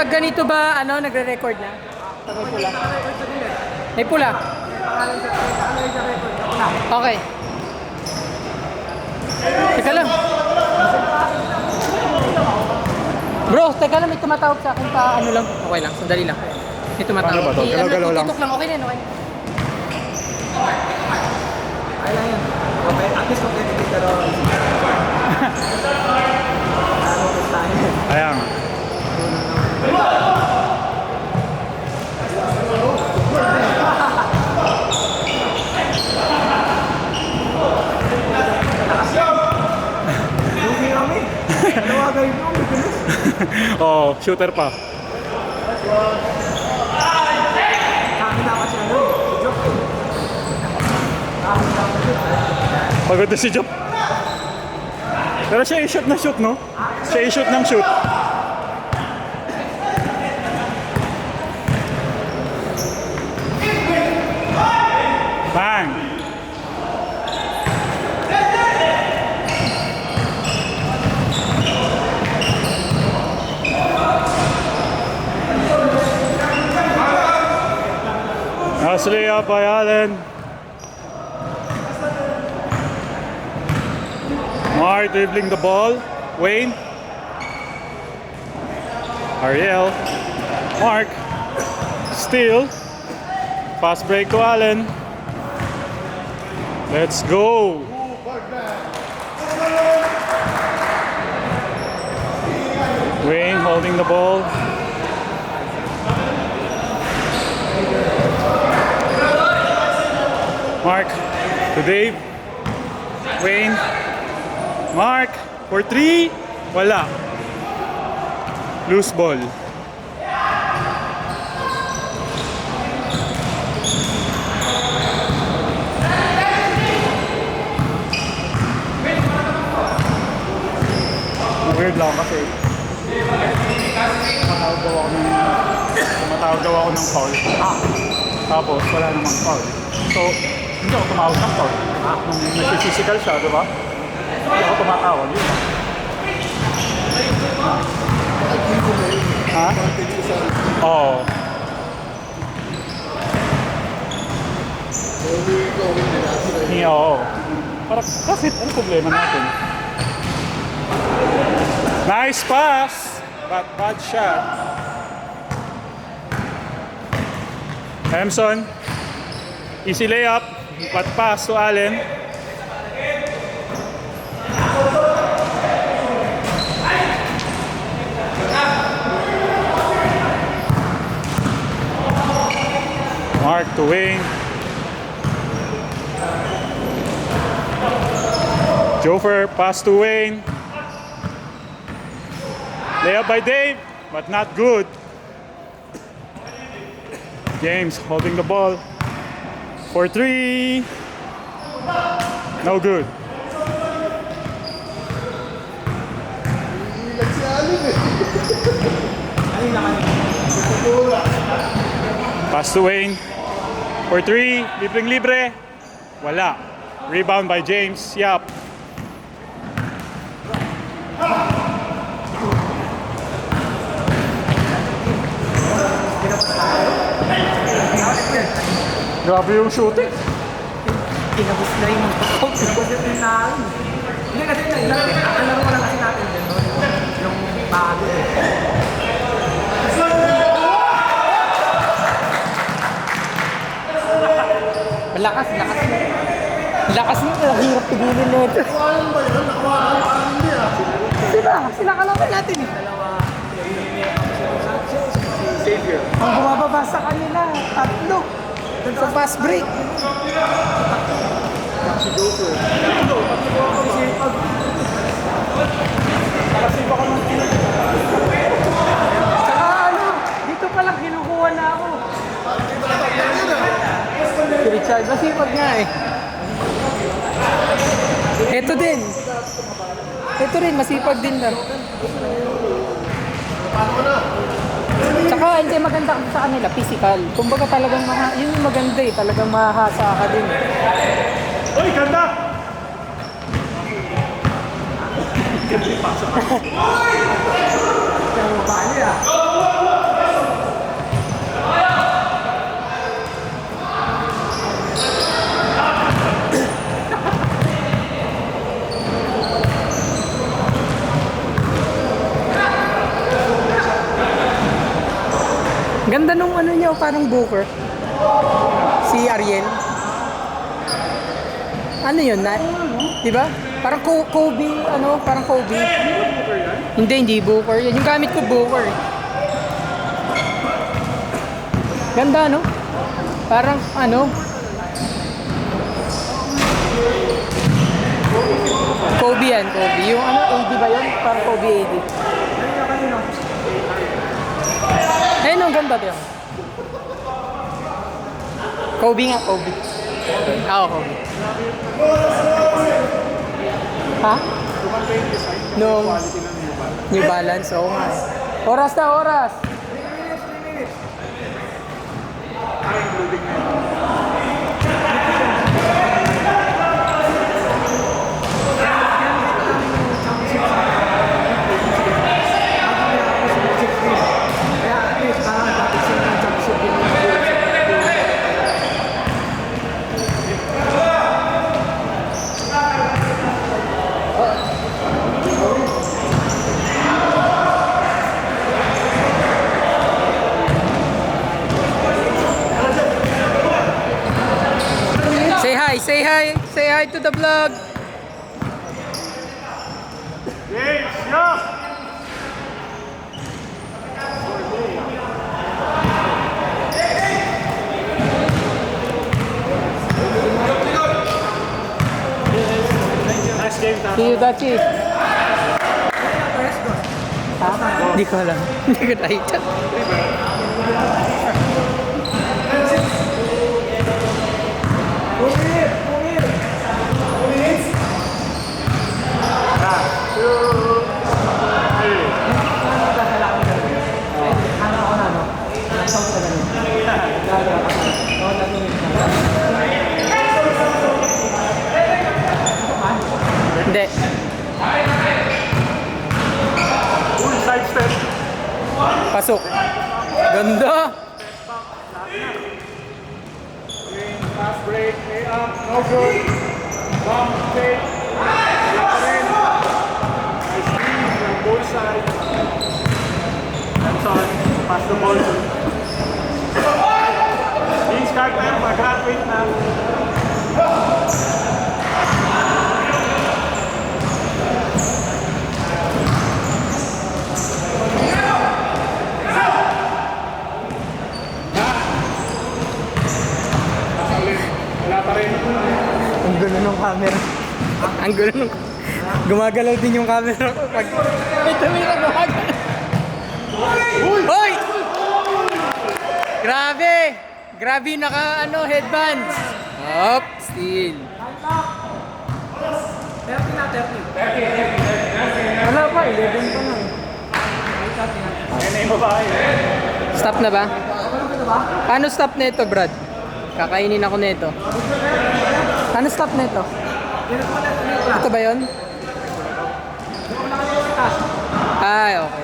pag ganito ba, ano, nagre-record na? Pag may pula. May pula. Okay. Teka lang. Bro, teka lang, may tumatawag sa akin pa, ano lang. Okay lang, sandali lang. May tumatawag. Paano ba to? Galaw-galaw lang. Tutok lang, okay na, okay na. Ay lang yan. Okay, at least okay na dito rin. Ayan. Lugi kami. Ano nga gawin mo? Bibilis. Oh, shooter pa. Kami dapat siya ano. Si Joke. Kami dapat siya. Pagod na si Jop. Pero siya i-shoot na shoot, no? Siya i-shoot ng shoot. Bang! Nice layup by Allen. Mark dribbling the ball. Wayne. Ariel. Mark. Steal. Fast break to Allen. Let's go. Wayne holding the ball. Mark to Dave. Wayne. Mark for three. Wala. Loose ball. Weird lang kasi tumatawag daw ako ng foul. Tapos wala namang foul. So, hindi ako tumawag ng foul. Nung nagsisikal siya, di ba? Hindi ako tumatawag. Yun. Ha? Oo. Oo. Parang, bakit? Ano problema natin? Nice pass, but bad shot. Hamson, easy layup, but pass to Allen. Mark to Wayne. Jofer, pass to Wayne. Layup by Dave, but not good. James holding the ball for three. No good. Pass to Wayne for three. Libreng libre. Wala. Rebound by James. Yap. Grabe yung shooting. Kinabos na yung mga kinabos yung namin. Hindi kasi ang laro lang kasi natin din, no? Yung bago eh. Malakas, lakas mo. Lakas mo, hirap tigilin na ito. Sila kalaban natin eh. Ang bumababa sa kanila, tatlo. Sa fast break. Si Joker. Ito, patuwa ko si Pag. Kasi baka nung Saka ano, dito pa lang kinukuha na ako. Si Richard, masipag nga eh. Ito din. Ito rin, masipag din na. Tsaka hindi maganda sa kanila, physical. Kumbaga talagang yun yung maganda eh, talagang mahahasa ka din eh. Uy, ganda! Yung bali ah. Ganda nung ano niya, parang Booker. Si Ariel. Ano yun, na? Di ba? Parang Kobe, ano, parang Kobe. Hindi Booker. Yan yung gamit ko, Booker. Ganda, no? Parang, ano? Kobe yan, Kobe. Yung ano, AD ba yun? Parang Kobe AD. Ayun, ang ganda din. Kobe nga, Kobe. Oo, Kobe. Ha? Nung New Balance, oo nga. Oras na, oras! Kaya at least, dapat sila ng championship din. Say hi to the vlog. Yes, yeah. Nice game, Tata. See you, Dachi. Ha? Hindi ko alam. Hindi ko nakita. Hindi. Full side step. Pasok. Ganda. Fast break, way up, no good. Bump, take. Wala pa rin. Nice lead from both sides. That's on. Pass the ball. Dean Carter, mag-graduate na. Wala pa rin. Ang gulo ng camera. Ang gulo ng... Gumagalaw din yung camera ko pag... Ito may nagumagalaw. Hoy! Grabe! Grabe naka ano, headbands. Up, still. 30 na, 30. Wala pa, 11 pa lang. Yan na yung babae. Stop na ba? Paano stop na ito, Brad? Kakainin ako nito. Paano stop na ito? Ito ba yun? Ay, okay.